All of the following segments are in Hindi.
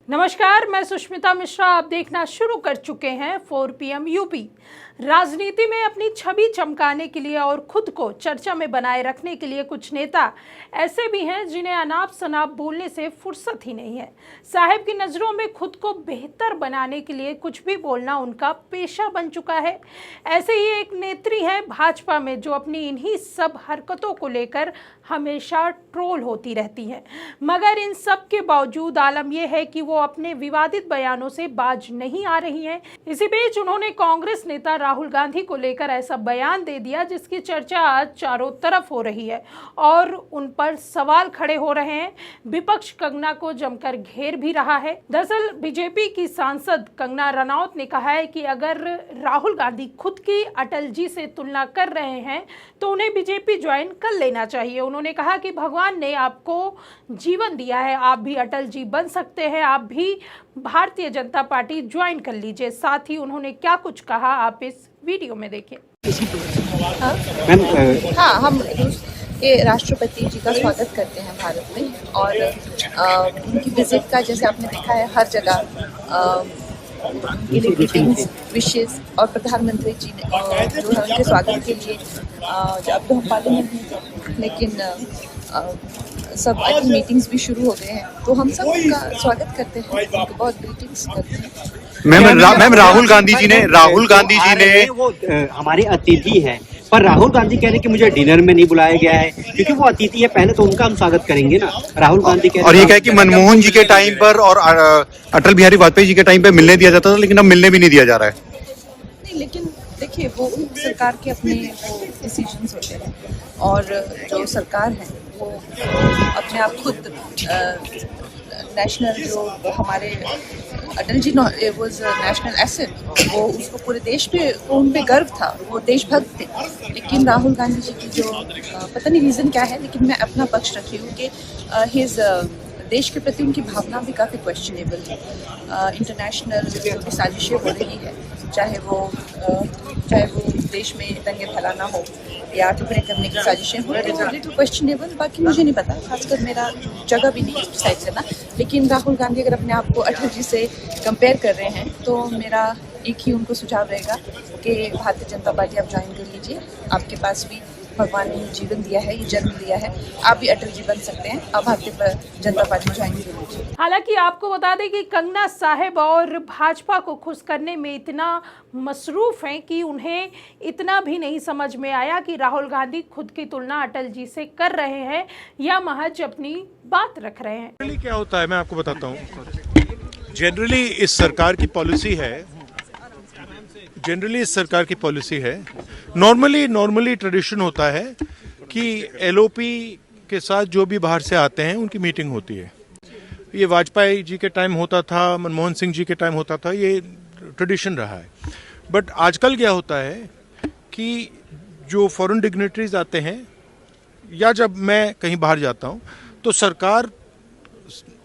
नमस्कार, मैं सुष्मिता मिश्रा। आप देखना शुरू कर चुके हैं 4 PM यूपी। राजनीति में अपनी छवि चमकाने के लिए और खुद को चर्चा में बनाए रखने के लिए कुछ नेता ऐसे भी हैं जिन्हें अनाप शनाप बोलने से फुर्सत ही नहीं है। साहब की नज़रों में खुद को बेहतर बनाने के लिए कुछ भी बोलना उनका पेशा बन चुका है। ऐसे ही एक नेत्री है भाजपा में जो अपनी इन्हीं सब हरकतों को लेकर हमेशा ट्रोल होती रहती हैं, मगर इन सब के बावजूद आलम यह है कि वो अपने विवादित बयानों से बाज नहीं आ रही हैं। इसी बीच उन्होंने कांग्रेस नेता राहुल गांधी को लेकर ऐसा बयान दे दिया जिसकी चर्चा आज चारों तरफ हो रही है और उन पर सवाल खड़े हो रहे हैं। विपक्ष कंगना को जमकर घेर भी रहा है। दरअसल बीजेपी की सांसद कंगना रनौत ने कहा है कि अगर राहुल गांधी खुद की अटल जी से तुलना कर रहे हैं तो उन्हें बीजेपी ज्वाइन कर लेना चाहिए। उन्होंने कहा कि भगवान ने आपको जीवन दिया है, आप भी अटल जी बन सकते हैं, आप भी भारतीय जनता पार्टी ज्वाइन कर लीजिए। साथ ही उन्होंने क्या कुछ कहा आप इस वीडियो में देखिए। हाँ, हम रूस के राष्ट्रपति जी का स्वागत करते हैं भारत में और उनकी विजिट का जैसे आपने देखा है हर जगह उनके लिए ग्रीटिंग्स विशेष और प्रधानमंत्री जी ने जो है उनके स्वागत के लिए अब तो हम पार्लियामेंट में थे लेकिन सब आई थिंक मीटिंग्स भी शुरू हो गए हैं तो हम सब उनका स्वागत करते हैं, उनको बहुत ग्रीटिंग्स करते हैं। मैम राहुल गांधी जी ने वो हमारे अतिथि हैं, पर राहुल गांधी कह रहे हैं कि मुझे डिनर में नहीं बुलाया गया है क्योंकि वो अतिथि है, पहले तो उनका हम स्वागत करेंगे ना। राहुल गांधी कह रहे हैं, और ये कहे कि मनमोहन जी के टाइम पर और अटल बिहारी वाजपेयी जी के टाइम पे मिलने दिया जाता था, लेकिन अब मिलने भी नहीं दिया जा रहा है। नहीं, लेकिन देखिए वो सरकार के अपने वो डिसीजंस होते हैं और जो सरकार है वो अपने आप खुद नेशनल जो हमारे Atal ji was national asset, वो उसको पूरे देश पे उन पे गर्व था, वो देशभक्त थे। लेकिन राहुल गांधी जी की जो पता नहीं रीज़न क्या है, लेकिन मैं अपना पक्ष रखी हूँ कि हिज देश के प्रति उनकी भावना भी काफ़ी क्वेश्चनेबल है। इंटरनेशनल जो भी साजिशें हो रही है, चाहे वो देश में दंगे फैलाना हो या टुकड़े करने की साजिशें हो, तो क्वेश्चनेबल। बाकी मुझे नहीं पता, खासकर मेरा जगह भी नहीं है इस साइड से ना। लेकिन राहुल गांधी अगर अपने आप को अटल जी से कंपेयर कर रहे हैं तो मेरा एक ही उनको सुझाव रहेगा कि भारतीय जनता पार्टी आप ज्वाइन कर लीजिए। आपके पास भी भगवान ने जीवन दिया है, ये जन्म दिया है, आप भी अटल जी बन सकते हैं। आप भारतीय जनता पार्टी ज्वाइन कर लीजिए। हालांकि आपको बता दें कि कंगना साहब और भाजपा को खुश करने में इतना मसरूफ हैं कि उन्हें इतना भी नहीं समझ में आया कि राहुल गांधी खुद की तुलना अटल जी से कर रहे हैं या महज अपनी बात रख रहे हैं। जनरली क्या होता है मैं आपको बताता हूँ। जनरली इस सरकार की पॉलिसी है, नॉर्मली ट्रेडिशन होता है कि एलओपी के साथ जो भी बाहर से आते हैं उनकी मीटिंग होती है। ये वाजपेयी जी के टाइम होता था, मनमोहन सिंह जी के टाइम होता था, ये ट्रेडिशन रहा है। बट आजकल क्या होता है कि जो फॉरेन डिग्नेटरीज आते हैं या जब मैं कहीं बाहर जाता हूँ तो सरकार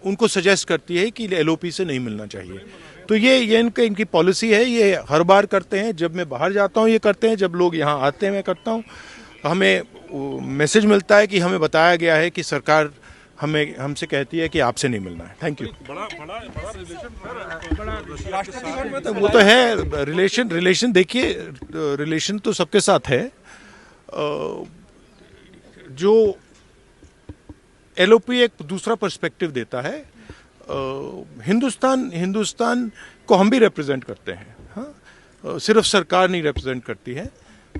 उनको सजेस्ट करती है कि एलओपी से नहीं मिलना चाहिए। तो ये इनकी पॉलिसी है, ये हर बार करते हैं। जब मैं बाहर जाता हूँ ये करते हैं, जब लोग यहाँ आते हैं मैं करता हूँ। हमें मैसेज मिलता है कि हमें बताया गया है कि सरकार हमसे कहती है कि आपसे नहीं मिलना है। Thank you. वो तो है रिलेशन देखिए, रिलेशन तो सबके साथ है। जो एलओपी एक दूसरा पर्सपेक्टिव देता है। हिंदुस्तान को हम भी रिप्रेजेंट करते हैं, हाँ, सिर्फ सरकार नहीं रिप्रेजेंट करती है।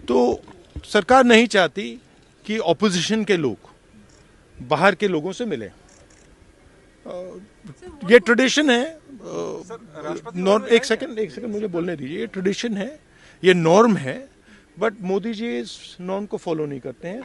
तो सरकार नहीं चाहती कि ऑपोजिशन के लोग बाहर के लोगों से मिले। ये ट्रेडिशन है। एक सेकंड मुझे बोलने दीजिए। ये ट्रेडिशन है, ये नॉर्म है, बट मोदी जी इस नॉर्म को फॉलो नहीं करते हैं।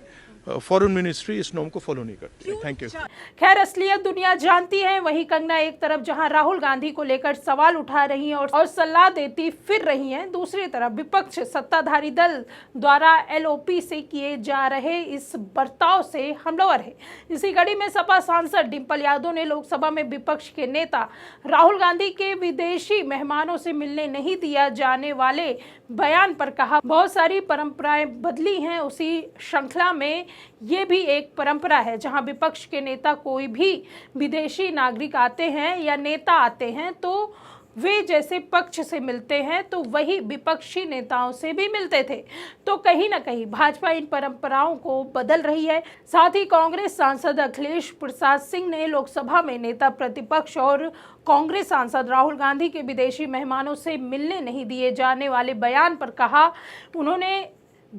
फॉरेन मिनिस्ट्री इस नॉर्म को फॉलो नहीं करती है। Thank you. खैर, असलियत दुनिया जानती है। वहीं कंगना एक तरफ जहां राहुल गांधी को लेकर सवाल उठा रही हैं और सलाह देती फिर रही हैं, दूसरी तरफ विपक्ष सत्ताधारी दल द्वारा एलओपी से किए जा रहे इस बर्ताव से हमलावर है। इसी कड़ी में सपा सांसद डिंपल यादव ने लोकसभा में विपक्ष के नेता राहुल गांधी के विदेशी मेहमानों से मिलने नहीं दिया जाने वाले बयान पर कहा, बहुत सारी परंपराएं बदली हैं। उसी श्रृंखला में ये भी एक परंपरा है जहां विपक्ष के नेता, कोई भी विदेशी नागरिक आते हैं या नेता आते हैं तो वे जैसे पक्ष से मिलते हैं तो वही विपक्षी नेताओं से भी मिलते थे। तो कहीं ना कहीं भाजपा इन परंपराओं को बदल रही है। साथ ही कांग्रेस सांसद अखिलेश प्रसाद सिंह ने लोकसभा में नेता प्रतिपक्ष और कांग्रेस सांसद राहुल गांधी के विदेशी मेहमानों से मिलने नहीं दिए जाने वाले बयान पर कहा, उन्होंने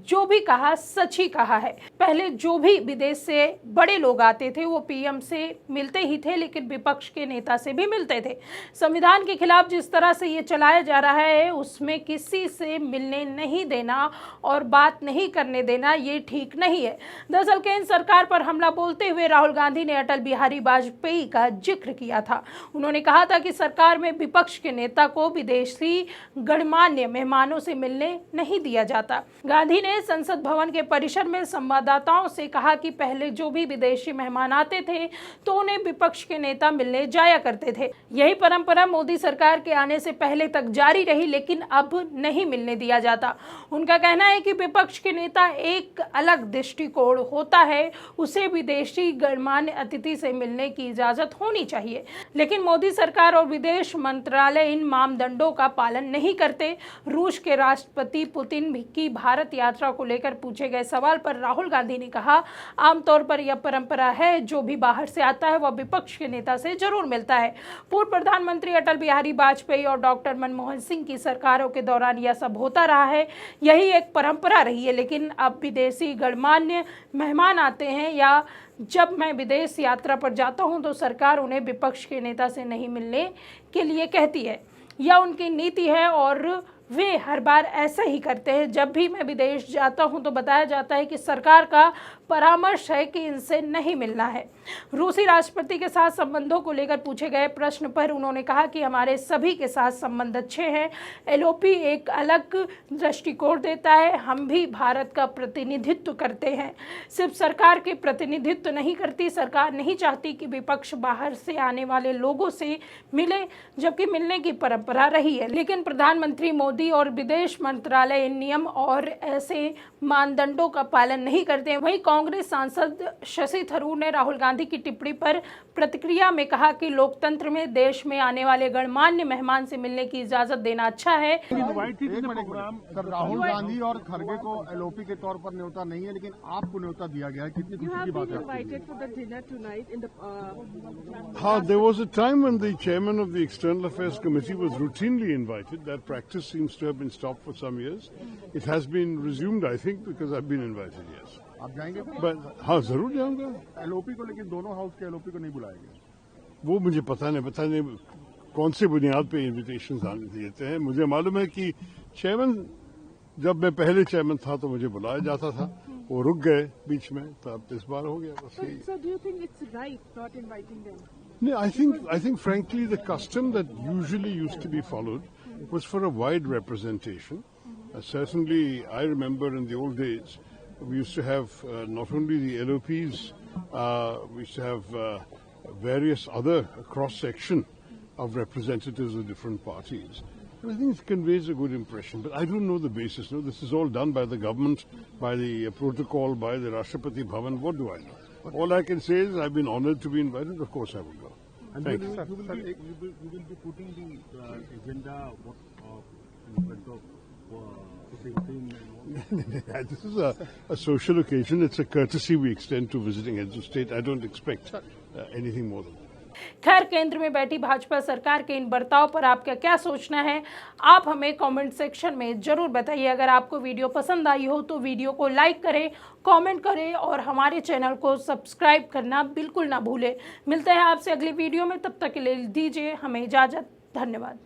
जो भी कहा सच ही कहा है। पहले जो भी विदेश से बड़े लोग आते थे वो पीएम से मिलते ही थे, लेकिन विपक्ष के नेता से भी मिलते थे। संविधान के खिलाफ जिस तरह से ये चलाया जा रहा है उसमें किसी से मिलने नहीं देना और बात नहीं करने देना ये ठीक नहीं है। दरअसल केंद्र सरकार पर हमला बोलते हुए राहुल गांधी ने अटल बिहारी वाजपेयी का जिक्र किया था। उन्होंने कहा था कि सरकार में विपक्ष के नेता को विदेशी गणमान्य मेहमानों से मिलने नहीं दिया जाता। गांधी ने संसद भवन के परिसर में संवाददाताओं से कहा कि पहले जो भी विदेशी मेहमान आते थे तो उन्हें विपक्ष के नेता मिलने जाया करते थे। यही परंपरा मोदी सरकार के आने से पहले तक जारी रही, लेकिन अब नहीं मिलने दिया जाता। उनका कहना है कि विपक्ष के नेता एक अलग दृष्टिकोण होता है, उसे विदेशी गणमान्य अतिथि से मिलने की इजाजत होनी चाहिए, लेकिन मोदी सरकार और विदेश मंत्रालय इन मानदंडों का पालन नहीं करते। रूस के राष्ट्रपति पुतिन की भारत यात्रा को लेकर पूछे गए सवाल पर राहुल गांधी ने कहा, आमतौर पर यह परंपरा है, जो भी बाहर से आता है वह विपक्ष के नेता से जरूर मिलता है। पूर्व प्रधानमंत्री अटल बिहारी वाजपेयी और डॉक्टर मनमोहन सिंह की सरकारों के दौरान यह सब होता रहा है, यही एक परंपरा रही है। लेकिन अब विदेशी गणमान्य मेहमान आते हैं या जब मैं विदेश यात्रा पर जाता हूं तो सरकार उन्हें विपक्ष के नेता से नहीं मिलने के लिए कहती है। यह उनकी नीति है और वे हर बार ऐसा ही करते हैं। जब भी मैं विदेश जाता हूं तो बताया जाता है कि सरकार का परामर्श है कि इनसे नहीं मिलना है। रूसी राष्ट्रपति के साथ संबंधों को लेकर पूछे गए प्रश्न पर उन्होंने कहा कि हमारे सभी के साथ संबंध अच्छे हैं। एलओपी एक अलग दृष्टिकोण देता है, हम भी भारत का प्रतिनिधित्व करते हैं, सिर्फ सरकार के प्रतिनिधित्व नहीं करती। सरकार नहीं चाहती कि विपक्ष बाहर से आने वाले लोगों से मिले, जबकि मिलने की परंपरा रही है। लेकिन प्रधानमंत्री मोदी और विदेश मंत्रालय इन नियम और ऐसे मानदंडों का पालन नहीं करते हैं। वहीं कांग्रेस सांसद शशि थरूर ने राहुल गांधी की टिप्पणी पर प्रतिक्रिया में कहा कि लोकतंत्र में देश में आने वाले गणमान्य मेहमान से मिलने की इजाजत देना अच्छा है। राहुल गांधी और खड़गे को एलओपी के तौर पर न्योता नहीं है, लेकिन आपको न्योता दिया गया है, कितनी खुशी की बात है। हाँ, there was a time when the chairman of the External Affairs Committee was routinely invited. That practice seems to have been stopped for some years. It has been resumed, I think, because I've been invited. Yes. आप जाएंगे? हाँ, जरूर जाऊंगा। एलओपी को, लेकिन दोनों हाउस के एलओपी को नहीं बुलाया गया। वो मुझे पता नहीं कौन से बुनियाद पे इन्विटेशन देते हैं। मुझे मालूम है कि चेयरमैन, जब मैं पहले चेयरमैन था तो मुझे बुलाया जाता था, वो रुक गए बीच में, तब इस बार हो गया बस यही। So do you think it's right not inviting them? No, I think frankly the custom that usually used to be followed was for a wide representation. Certainly, I remember in the old days, we used to have not only the LOPs, we used to have various other cross-section of representatives of different parties. And I think it conveys a good impression, but I don't know the basis. No, this is all done by the government, by the protocol, by the Rashtrapati Bhavan. What do I know? All I can say is I've been honored to be invited. Of course, I will go. And Thank you you. will be putting the agenda in front of This is a social occasion. It's a courtesy we extend to visiting heads of state. I don't expect anything more than that. खैर, केंद्र में बैठी भाजपा सरकार के इन बर्ताव पर आपका क्या सोचना है, आप हमें कमेंट सेक्शन में जरूर बताइए। अगर आपको वीडियो पसंद आई हो तो वीडियो को लाइक करें, कमेंट करें और हमारे चैनल को सब्सक्राइब करना बिल्कुल ना भूलें। मिलते हैं आपसे अगली वीडियो में, तब तक के लिए दीजिए हमें इजाज़त। धन्यवाद।